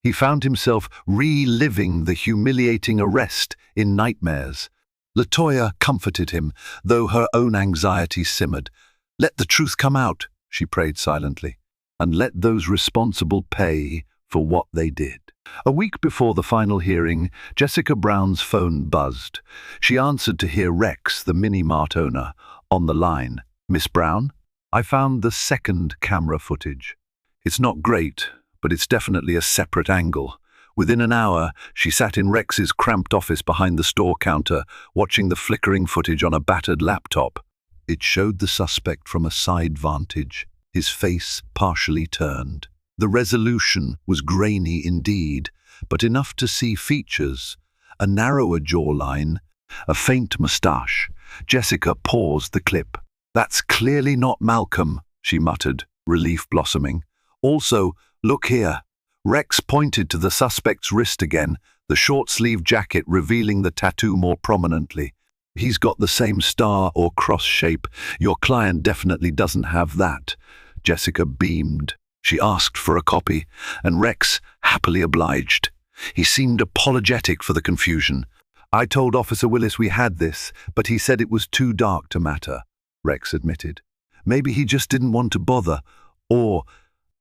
he found himself reliving the humiliating arrest in nightmares. LaToya comforted him, though her own anxiety simmered. Let the truth come out, she prayed silently, and let those responsible pay for what they did. A week before the final hearing, Jessica Brown's phone buzzed. She answered to hear Rex, the Minimart owner, on the line. Miss Brown, I found the second camera footage. It's not great, but it's definitely a separate angle. Within an hour, she sat in Rex's cramped office behind the store counter, watching the flickering footage on a battered laptop. It showed the suspect from a side vantage, his face partially turned. The resolution was grainy indeed, but enough to see features, a narrower jawline, a faint moustache. Jessica paused the clip. "That's clearly not Malcolm," she muttered, relief blossoming. "Also, look here." Rex pointed to the suspect's wrist again, the short-sleeved jacket revealing the tattoo more prominently. "He's got the same star or cross shape. Your client definitely doesn't have that." Jessica beamed. She asked for a copy, and Rex happily obliged. He seemed apologetic for the confusion. "I told Officer Willis we had this, but he said it was too dark to matter," Rex admitted. "Maybe he just didn't want to bother, or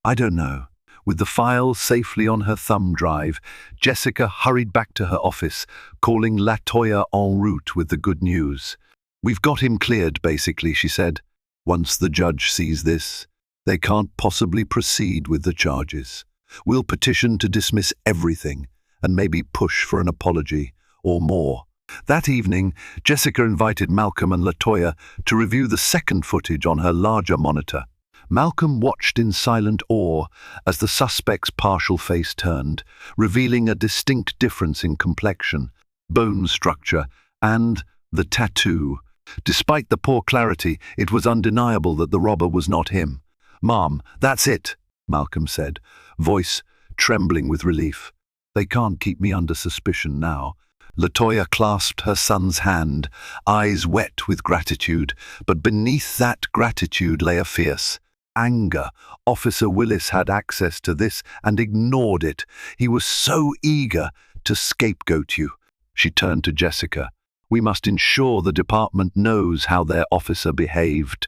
I don't know." With the file safely on her thumb drive, Jessica hurried back to her office, calling LaToya en route with the good news. "We've got him cleared, basically," she said. "Once the judge sees this, they can't possibly proceed with the charges. We'll petition to dismiss everything and maybe push for an apology or more." That evening, Jessica invited Malcolm and LaToya to review the second footage on her larger monitor. Malcolm watched in silent awe as the suspect's partial face turned, revealing a distinct difference in complexion, bone structure, and the tattoo. Despite the poor clarity, it was undeniable that the robber was not him. "Mom, that's it," Malcolm said, voice trembling with relief. "They can't keep me under suspicion now." LaToya clasped her son's hand, eyes wet with gratitude, but beneath that gratitude lay a fierce anger. Officer Willis had access to this and ignored it. He was so eager to scapegoat you. She turned to Jessica. "We must ensure the department knows how their officer behaved.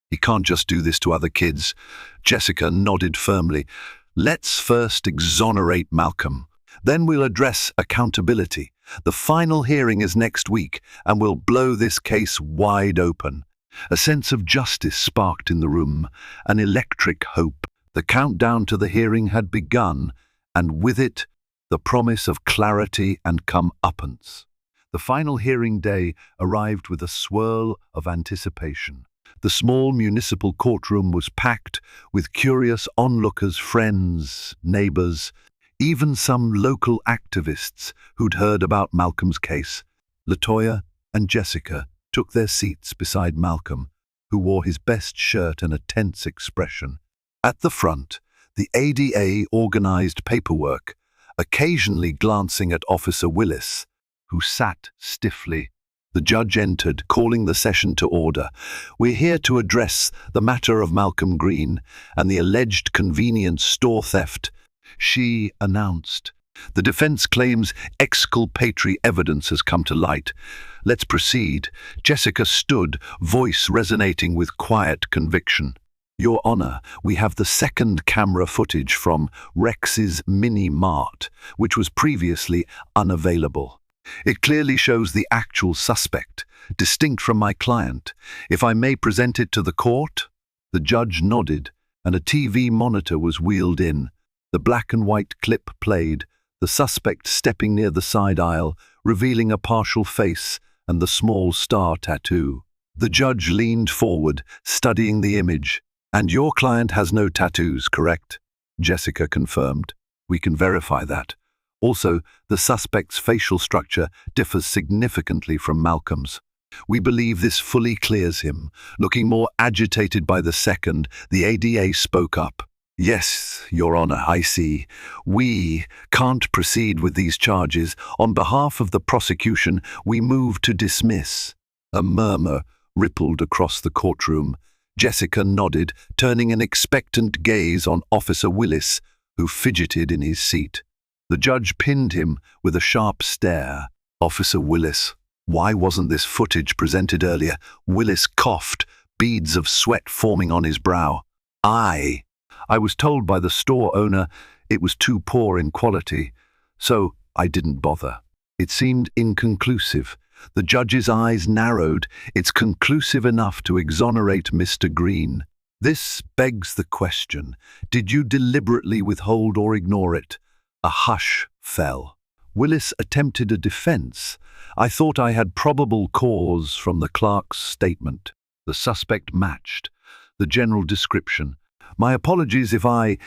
He can't just do this to other kids." Jessica nodded firmly. "Let's first exonerate Malcolm. Then we'll address accountability. The final hearing is next week, and we'll blow this case wide open." A sense of justice sparked in the room, an electric hope. The countdown to the hearing had begun, and with it, the promise of clarity and comeuppance. The final hearing day arrived with a swirl of anticipation. The small municipal courtroom was packed with curious onlookers, friends, neighbors, even some local activists who'd heard about Malcolm's case. LaToya and Jessica took their seats beside Malcolm, who wore his best shirt and a tense expression. At the front, the ADA organized paperwork, occasionally glancing at Officer Willis, who sat stiffly. The judge entered, calling the session to order. "We're here to address the matter of Malcolm Green and the alleged convenience store theft," she announced. "The defense claims exculpatory evidence has come to light. Let's proceed." Jessica stood, voice resonating with quiet conviction. "Your Honor, we have the second camera footage from Rex's mini-mart, which was previously unavailable. It clearly shows the actual suspect, distinct from my client. If I may present it to the court?" The judge nodded, and a TV monitor was wheeled in. The black and white clip played, the suspect stepping near the side aisle, revealing a partial face and the small star tattoo. The judge leaned forward, studying the image. "And your client has no tattoos, correct?" Jessica confirmed. "We can verify that. Also, the suspect's facial structure differs significantly from Malcolm's. We believe this fully clears him." Looking more agitated by the second, the ADA spoke up. "Yes, Your Honor, I see. We can't proceed with these charges. On behalf of the prosecution, we move to dismiss." A murmur rippled across the courtroom. Jessica nodded, turning an expectant gaze on Officer Willis, who fidgeted in his seat. The judge pinned him with a sharp stare. "Officer Willis, why wasn't this footage presented earlier?" Willis coughed, beads of sweat forming on his brow. I was told by the store owner it was too poor in quality, so I didn't bother. It seemed inconclusive. The judge's eyes narrowed. "It's conclusive enough to exonerate Mr. Green. This begs the question, did you deliberately withhold or ignore it?" A hush fell. Willis attempted a defense. "I thought I had probable cause from the clerk's statement." The suspect matched the general description. "My apologies if I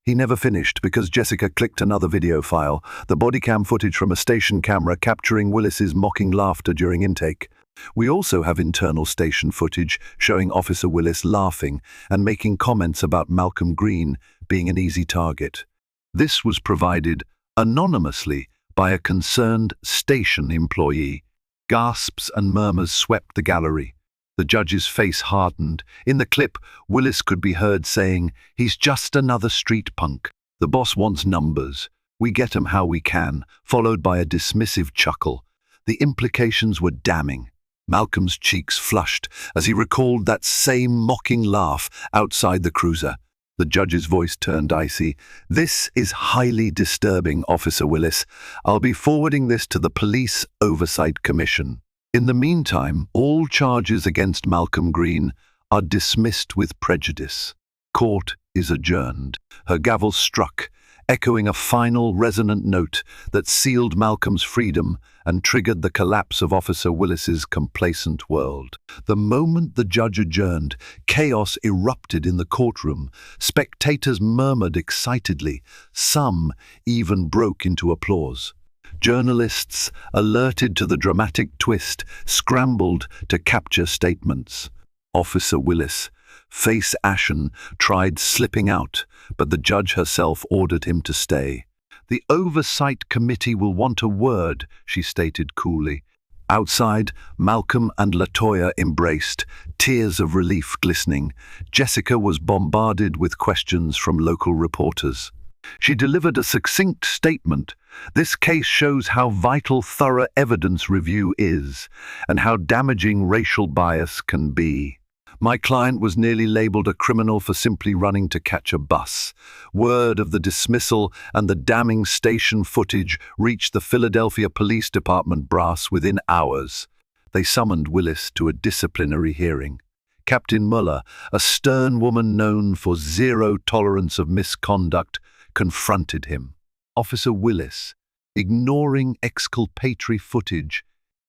He never finished because Jessica clicked another video file, the bodycam footage from a station camera capturing Willis's mocking laughter during intake. We also have internal station footage showing Officer Willis laughing and making comments about Malcolm Green being an easy target. This was provided anonymously by a concerned station employee. Gasps and murmurs swept the gallery. The judge's face hardened. In the clip, Willis could be heard saying, "He's just another street punk. The boss wants numbers. We get 'em how we can," followed by a dismissive chuckle. The implications were damning. Malcolm's cheeks flushed as he recalled that same mocking laugh outside the cruiser. The judge's voice turned icy. "This is highly disturbing, Officer Willis. I'll be forwarding this to the Police Oversight Commission." In the meantime, all charges against Malcolm Green are dismissed with prejudice. Court is adjourned. Her gavel struck, echoing a final resonant note that sealed Malcolm's freedom and triggered the collapse of Officer Willis's complacent world. The moment the judge adjourned, chaos erupted in the courtroom. Spectators murmured excitedly. Some even broke into applause. Journalists, alerted to the dramatic twist, scrambled to capture statements. Officer Willis, face ashen, tried slipping out, but the judge herself ordered him to stay. "The Oversight Committee will want a word," she stated coolly. Outside, Malcolm and LaToya embraced, tears of relief glistening. Jessica was bombarded with questions from local reporters. She delivered a succinct statement. "This case shows how vital thorough evidence review is, and how damaging racial bias can be. My client was nearly labeled a criminal for simply running to catch a bus." Word of the dismissal and the damning station footage reached the Philadelphia Police Department brass within hours. They summoned Willis to a disciplinary hearing. Captain Muller, a stern woman known for zero tolerance of misconduct, confronted him. "Officer Willis, ignoring exculpatory footage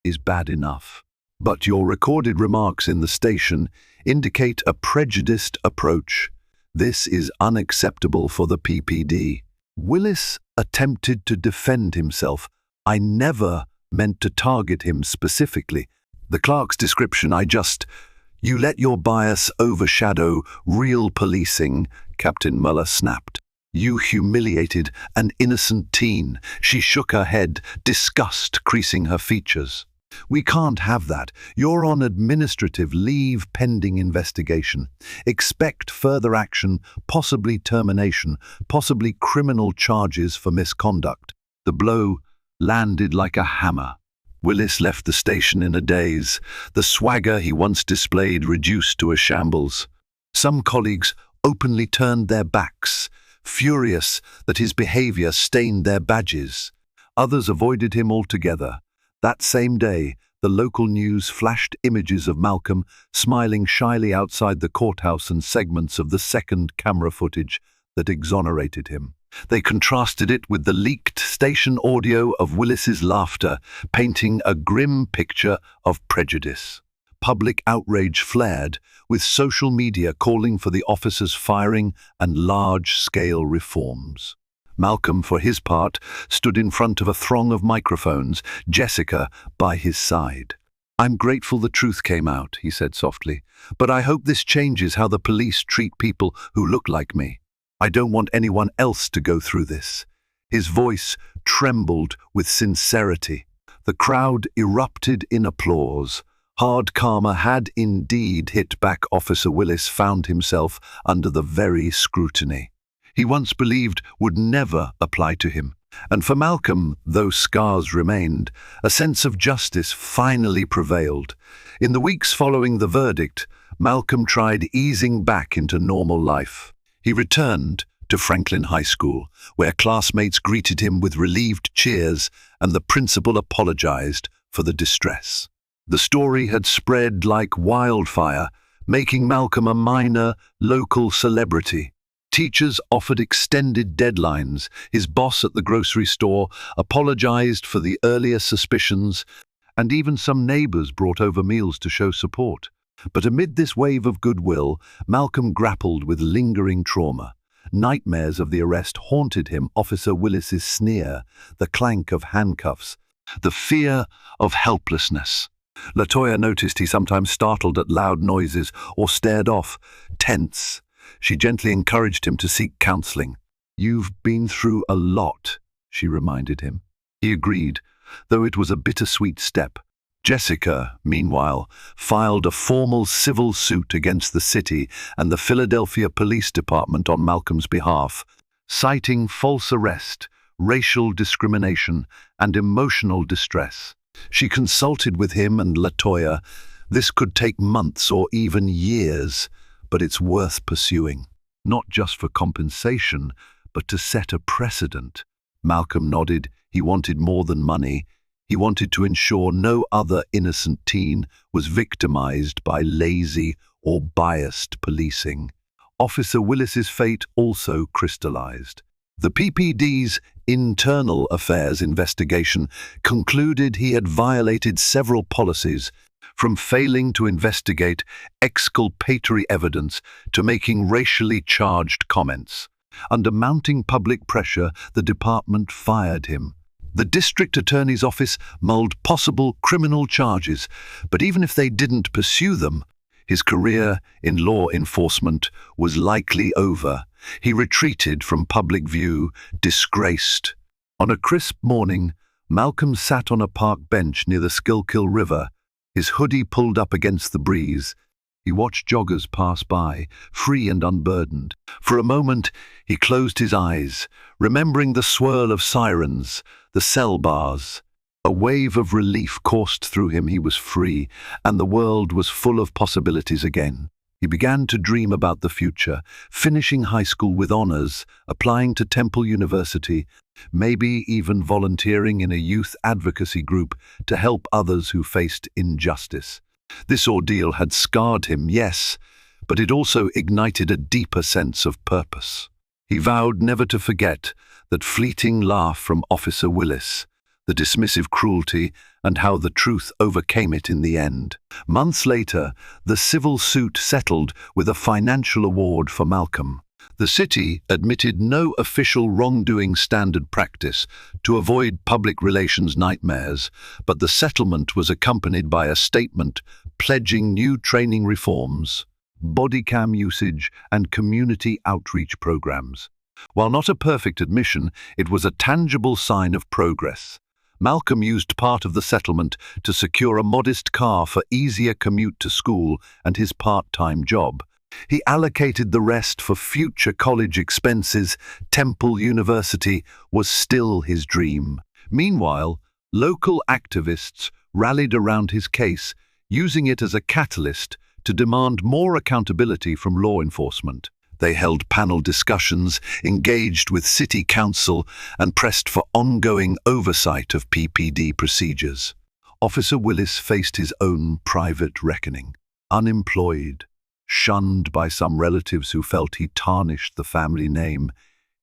is bad enough, but your recorded remarks in the station indicate a prejudiced approach. This is unacceptable for the PPD." Willis attempted to defend himself. "I never meant to target him specifically. The clerk's description, You let your bias overshadow real policing," Captain Muller snapped. "You humiliated an innocent teen." She shook her head, disgust creasing her features. "We can't have that. You're on administrative leave pending investigation. Expect further action, possibly termination, possibly criminal charges for misconduct." The blow landed like a hammer. Willis left the station in a daze, the swagger he once displayed reduced to a shambles. Some colleagues openly turned their backs, furious that his behavior stained their badges. Others avoided him altogether. That same day, the local news flashed images of Malcolm smiling shyly outside the courthouse and segments of the second camera footage that exonerated him. They contrasted it with the leaked station audio of Willis's laughter, painting a grim picture of prejudice. Public outrage flared, with social media calling for the officer's firing and large-scale reforms. Malcolm, for his part, stood in front of a throng of microphones, Jessica by his side. "I'm grateful the truth came out," he said softly, "but I hope this changes how the police treat people who look like me. I don't want anyone else to go through this." His voice trembled with sincerity. The crowd erupted in applause. Hard karma had indeed hit back. Officer Willis found himself under the very scrutiny he once believed would never apply to him. And for Malcolm, though scars remained, a sense of justice finally prevailed. In the weeks following the verdict, Malcolm tried easing back into normal life. He returned to Franklin High School, where classmates greeted him with relieved cheers and the principal apologized for the distress. The story had spread like wildfire, making Malcolm a minor, local celebrity. Teachers offered extended deadlines. His boss at the grocery store apologized for the earlier suspicions, and even some neighbors brought over meals to show support. But amid this wave of goodwill, Malcolm grappled with lingering trauma. Nightmares of the arrest haunted him, Officer Willis's sneer, the clank of handcuffs, the fear of helplessness. Latoya noticed he sometimes startled at loud noises or stared off, tense. She gently encouraged him to seek counseling. "You've been through a lot," she reminded him. He agreed, though it was a bittersweet step. Jessica, meanwhile, filed a formal civil suit against the city and the Philadelphia Police Department on Malcolm's behalf, citing false arrest, racial discrimination, and emotional distress. She consulted with him and Latoya. This could take months or even years, but it's worth pursuing, not just for compensation, but to set a precedent. Malcolm nodded. He wanted more than money. He wanted to ensure no other innocent teen was victimized by lazy or biased policing. Officer Willis's fate also crystallized. The PPD's internal affairs investigation concluded he had violated several policies, from failing to investigate exculpatory evidence to making racially charged comments. Under mounting public pressure, the department fired him. The district attorney's office mulled possible criminal charges, but even if they didn't pursue them, his career in law enforcement was likely over. He retreated from public view, disgraced. On a crisp morning, Malcolm sat on a park bench near the Schuylkill River, his hoodie pulled up against the breeze. He watched joggers pass by, free and unburdened. For a moment, he closed his eyes, remembering the swirl of sirens, the cell bars. A wave of relief coursed through him. He was free, and the world was full of possibilities again. He began to dream about the future, finishing high school with honors, applying to Temple University, maybe even volunteering in a youth advocacy group to help others who faced injustice. This ordeal had scarred him, yes, but it also ignited a deeper sense of purpose. He vowed never to forget that fleeting laugh from Officer Willis, the dismissive cruelty, and how the truth overcame it in the end. Months later, the civil suit settled with a financial award for Malcolm. The city admitted no official wrongdoing standard practice to avoid public relations nightmares, but the settlement was accompanied by a statement pledging new training reforms, body cam usage, and community outreach programs. While not a perfect admission, it was a tangible sign of progress. Malcolm used part of the settlement to secure a modest car for easier commute to school and his part-time job. He allocated the rest for future college expenses. Temple University was still his dream. Meanwhile, local activists rallied around his case, using it as a catalyst to demand more accountability from law enforcement. They held panel discussions, engaged with city council, and pressed for ongoing oversight of PPD procedures. Officer Willis faced his own private reckoning. Unemployed, shunned by some relatives who felt he tarnished the family name,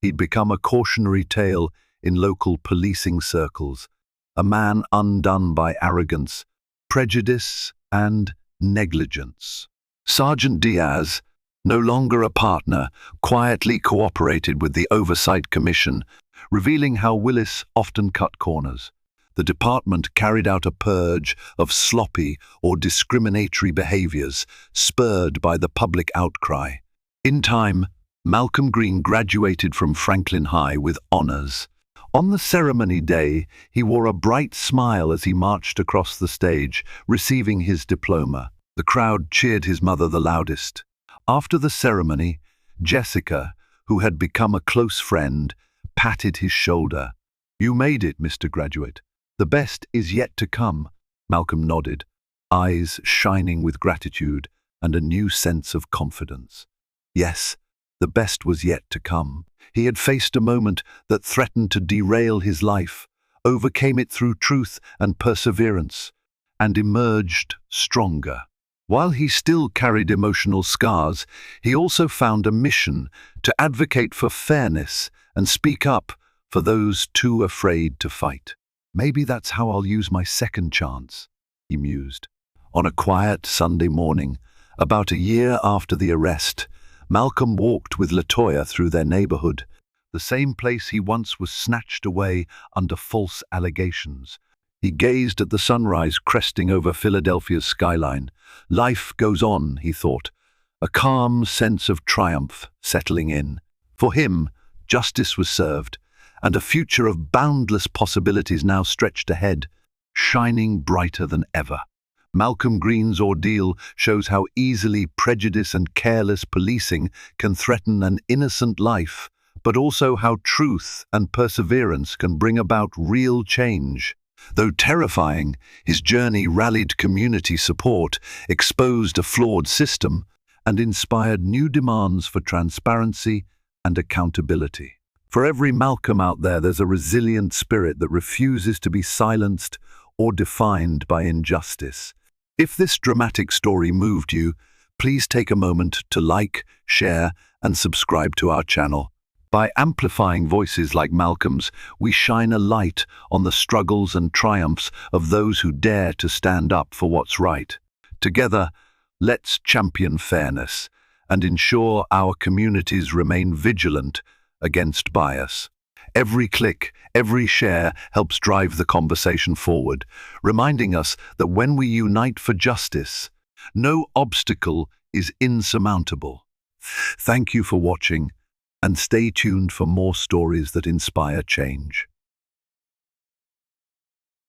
he'd become a cautionary tale in local policing circles, a man undone by arrogance, prejudice, and negligence. Sergeant Diaz, no longer a partner, quietly cooperated with the Oversight Commission, revealing how Willis often cut corners. The department carried out a purge of sloppy or discriminatory behaviors, spurred by the public outcry. In time, Malcolm Green graduated from Franklin High with honors. On the ceremony day, he wore a bright smile as he marched across the stage, receiving his diploma. The crowd cheered his mother the loudest. After the ceremony, Jessica, who had become a close friend, patted his shoulder. "You made it, Mr. Graduate. The best is yet to come." Malcolm nodded, eyes shining with gratitude and a new sense of confidence. Yes, the best was yet to come. He had faced a moment that threatened to derail his life, overcame it through truth and perseverance, and emerged stronger. While he still carried emotional scars, he also found a mission to advocate for fairness and speak up for those too afraid to fight. "Maybe that's how I'll use my second chance," he mused. On a quiet Sunday morning, about a year after the arrest, Malcolm walked with Latoya through their neighborhood, the same place he once was snatched away under false allegations. He gazed at the sunrise cresting over Philadelphia's skyline. Life goes on, he thought, a calm sense of triumph settling in. For him, justice was served, and a future of boundless possibilities now stretched ahead, shining brighter than ever. Malcolm Green's ordeal shows how easily prejudice and careless policing can threaten an innocent life, but also how truth and perseverance can bring about real change. Though terrifying, his journey rallied community support, exposed a flawed system, and inspired new demands for transparency and accountability. For every Malcolm out there, there's a resilient spirit that refuses to be silenced or defined by injustice. If this dramatic story moved you, please take a moment to like, share, and subscribe to our channel. By amplifying voices like Malcolm's, we shine a light on the struggles and triumphs of those who dare to stand up for what's right. Together, let's champion fairness and ensure our communities remain vigilant against bias. Every click, every share helps drive the conversation forward, reminding us that when we unite for justice, no obstacle is insurmountable. Thank you for watching, and stay tuned for more stories that inspire change.